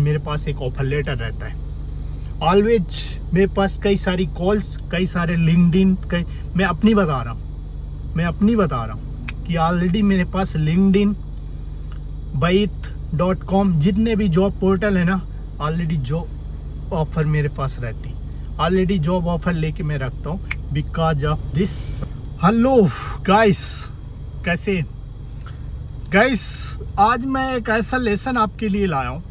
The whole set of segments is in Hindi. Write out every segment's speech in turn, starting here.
मेरे पास एक ऑफर लेटर रहता है। ऑलवेज मेरे पास कई सारी कॉल्स, कई सारे लिंक्डइन, मैं अपनी बता रहा हूँ कि ऑलरेडी मेरे पास लिंक्डइन, byte.com जितने भी जॉब पोर्टल है ना, ऑलरेडी जॉब ऑफर मेरे पास रहती, ऑलरेडी जॉब ऑफर लेके मैं रखता हूँ because of this. Hello guys, कैसे गाइस, आज मैं एक ऐसा लेसन आपके लिए लाया हूँ।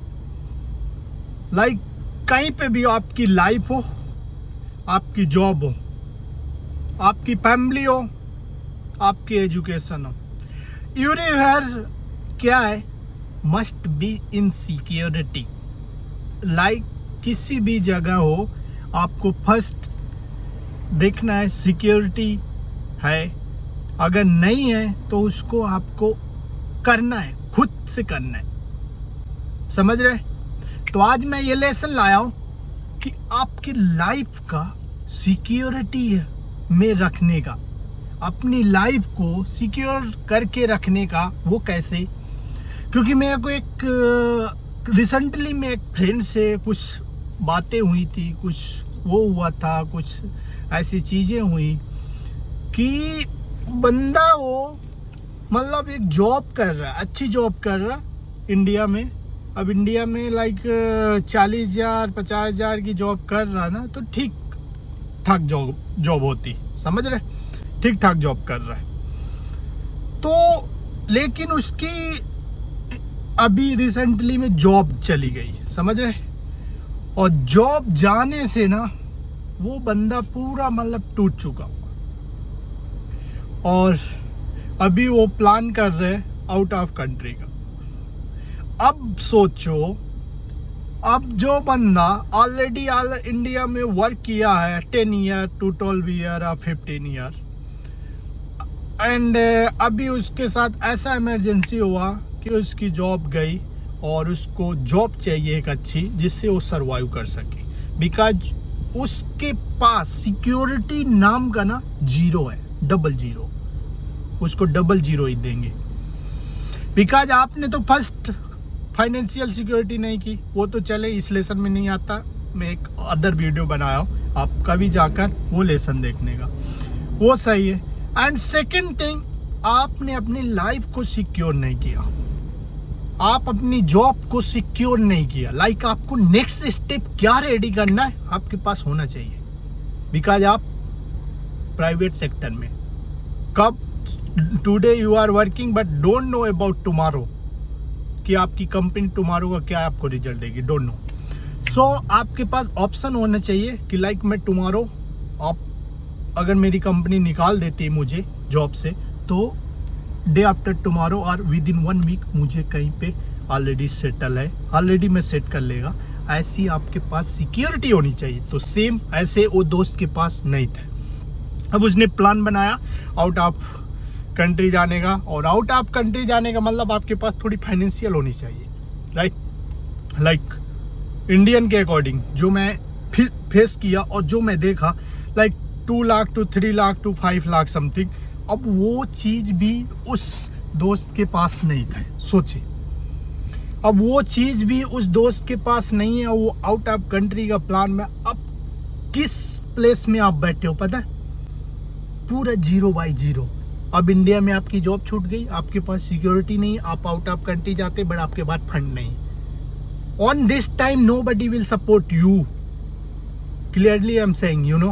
लाइक कहीं पे भी आपकी लाइफ हो, आपकी जॉब हो, आपकी फैमिली हो, आपकी एजुकेशन हो, एवरीवेयर क्या है, must be in security. Like किसी भी जगह हो, आपको फर्स्ट देखना है सिक्योरिटी है। अगर नहीं है तो उसको आपको करना है, खुद से करना है, समझ रहे? तो आज मैं ये लेसन लाया हूँ कि आपकी लाइफ का सिक्योरिटी में रखने का, अपनी लाइफ को सिक्योर करके रखने का, वो कैसे। क्योंकि मेरे को एक रिसेंटली में एक फ्रेंड से कुछ बातें हुई थी, कुछ वो हुआ था, कुछ ऐसी चीज़ें हुई कि बंदा वो मतलब एक जॉब कर रहा है, अच्छी जॉब कर रहा इंडिया में। अब इंडिया में लाइक 40,000 50,000 की जॉब कर रहा ना, तो ठीक ठाक जॉब होती, समझ रहे, ठीक ठाक जॉब कर रहा है। तो लेकिन उसकी अभी रिसेंटली में जॉब चली गई, समझ रहे, और जॉब जाने से ना वो बंदा पूरा मतलब टूट चुका हुआ, और अभी वो प्लान कर रहे हैं आउट ऑफ कंट्री का। अब सोचो, अब जो बंदा ऑलरेडी इंडिया में वर्क किया है 10 ईयर टू 12 ईयर और 15 ईयर, एंड अभी उसके साथ ऐसा इमरजेंसी हुआ कि उसकी जॉब गई और उसको जॉब चाहिए एक अच्छी, जिससे वो सरवाइव कर सके। बिकॉज उसके पास सिक्योरिटी नाम का ना जीरो है, 00, उसको 00 ही देंगे। बिकॉज आपने तो फर्स्ट फाइनेंशियल सिक्योरिटी नहीं की, वो तो चले इस लेसन में नहीं आता, मैं एक अदर वीडियो बनाया हूँ, आप कभी जाकर वो लेसन देखने का, वो सही है। एंड सेकेंड थिंग, आपने अपनी लाइफ को सिक्योर नहीं किया, आप अपनी जॉब को सिक्योर नहीं किया। लाइक आपको नेक्स्ट स्टेप क्या रेडी करना है, आपके पास होना चाहिए। बिकॉज आप प्राइवेट सेक्टर में, कब today you are working but don't know about tomorrow, कि आपकी कंपनी टुमारो का क्या आपको रिजल्ट देगी, डोंट नो। सो आपके पास ऑप्शन होना चाहिए कि लाइक मैं टुमारो, आप अगर मेरी कंपनी निकाल देती है मुझे जॉब से, तो डे आफ्टर टुमारो और विद इन 1 वीक मुझे कहीं पे ऑलरेडी सेटल है, ऑलरेडी मैं सेट कर लेगा। ऐसी आपके पास सिक्योरिटी होनी चाहिए। तो सेम ऐसे वो दोस्त के पास नहीं था। अब उसने प्लान बनाया आउट ऑफ कंट्री जाने का, और आउट ऑफ कंट्री जाने का मतलब आपके पास थोड़ी फाइनेंशियल होनी चाहिए, राइट। लाइक इंडियन के अकॉर्डिंग जो मैं फेस किया और जो मैं देखा, like 2 lakh to 3 lakh to 5 lakh something. अब वो चीज़ भी उस दोस्त के पास नहीं था, सोचिए। अब वो चीज़ भी उस दोस्त के पास नहीं है, वो आउट ऑफ कंट्री का प्लान में। अब किस प्लेस में आप बैठे हो पता है, पूरा 0/0। अब इंडिया में आपकी जॉब छूट गई, आपके पास सिक्योरिटी नहीं, आप आउट ऑफ कंट्री जाते बट आपके पास फंड नहीं। On this time nobody will support you, clearly I am saying, you know.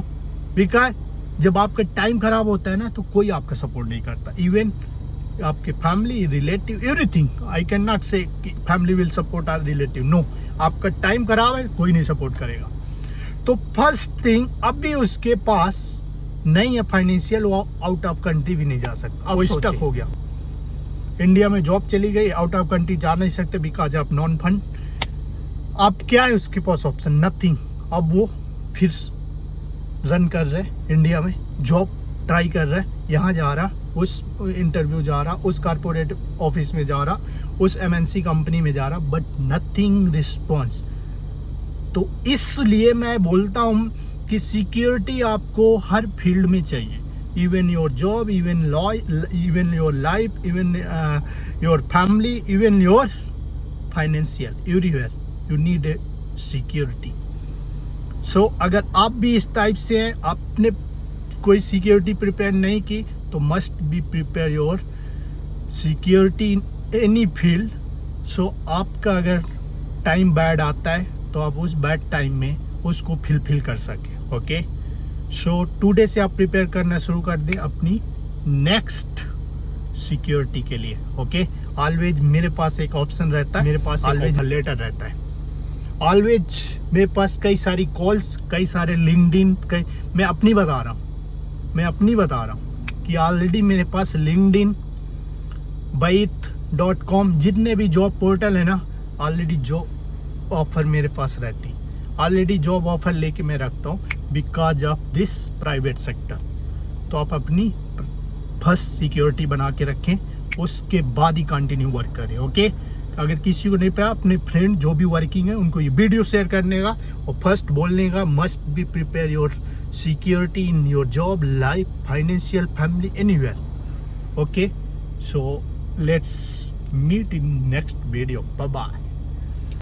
Because जब आपका टाइम खराब होता है ना, तो कोई आपका सपोर्ट नहीं करता, इवन आपके family, relative, everything. I can not say family will support or relative, no. आपका टाइम खराब है, कोई नहीं सपोर्ट करेगा। तो फर्स्ट थिंग, अभी उसके पास नहीं है फाइनेंशियल, वो आउट ऑफ कंट्री भी नहीं जा सकता, अब स्टक हो गया। इंडिया में जॉब चली गई, आउट ऑफ कंट्री जा नहीं सकते बिकॉज ऑफ नॉन फंड। अब क्या है उसके पास ऑप्शन, नथिंग। अब वो फिर रन कर रहे इंडिया में, जॉब ट्राई कर रहे, यहाँ जा रहा, उस इंटरव्यू जा रहा, उस कॉर्पोरेट ऑफिस में जा रहा, उस MNC कंपनी में जा रहा, बट नथिंग रिस्पॉन्स। तो इसलिए मैं बोलता हूँ कि सिक्योरिटी आपको हर फील्ड में चाहिए, even your job, even law, even your life, even your family, even your financial, everywhere you need a security. So अगर आप भी इस टाइप से हैं, आपने कोई सिक्योरिटी प्रिपेयर नहीं की, तो must be prepare your security in any field. So आपका अगर टाइम बैड आता है तो आप उस बैड टाइम में उसको फिल कर सकें. ओके, सो टुडे से आप प्रिपेयर करना शुरू कर दें अपनी नेक्स्ट सिक्योरिटी के लिए. ओके, ऑलवेज मेरे पास एक ऑप्शन रहता है, मेरे पास ऑलवेज लेटर रहता है. ऑलवेज मेरे पास कई सारी कॉल्स, कई सारे लिंक्डइन, मैं अपनी बता रहा हूँ कि ऑलरेडी मेरे पास लिंक्डइन, byte.com, जितने भी जॉब पोर्टल है ना, ऑलरेडी जॉब ऑफर मेरे पास रहती. ऑलरेडी जॉब ऑफर लेके मैं रखता हूँ because of this private sector. तो आप अपनी फर्स्ट सिक्योरिटी बना के रखें, उसके बाद ही कंटिन्यू वर्क करें. ओके, अगर किसी को नहीं पता, अपने फ्रेंड जो भी वर्किंग है उनको ये वीडियो शेयर करने का और फर्स्ट बोलने का, must be prepare your security in your job, life, financial, family, anywhere. Okay, so let's meet in next video. Bye bye.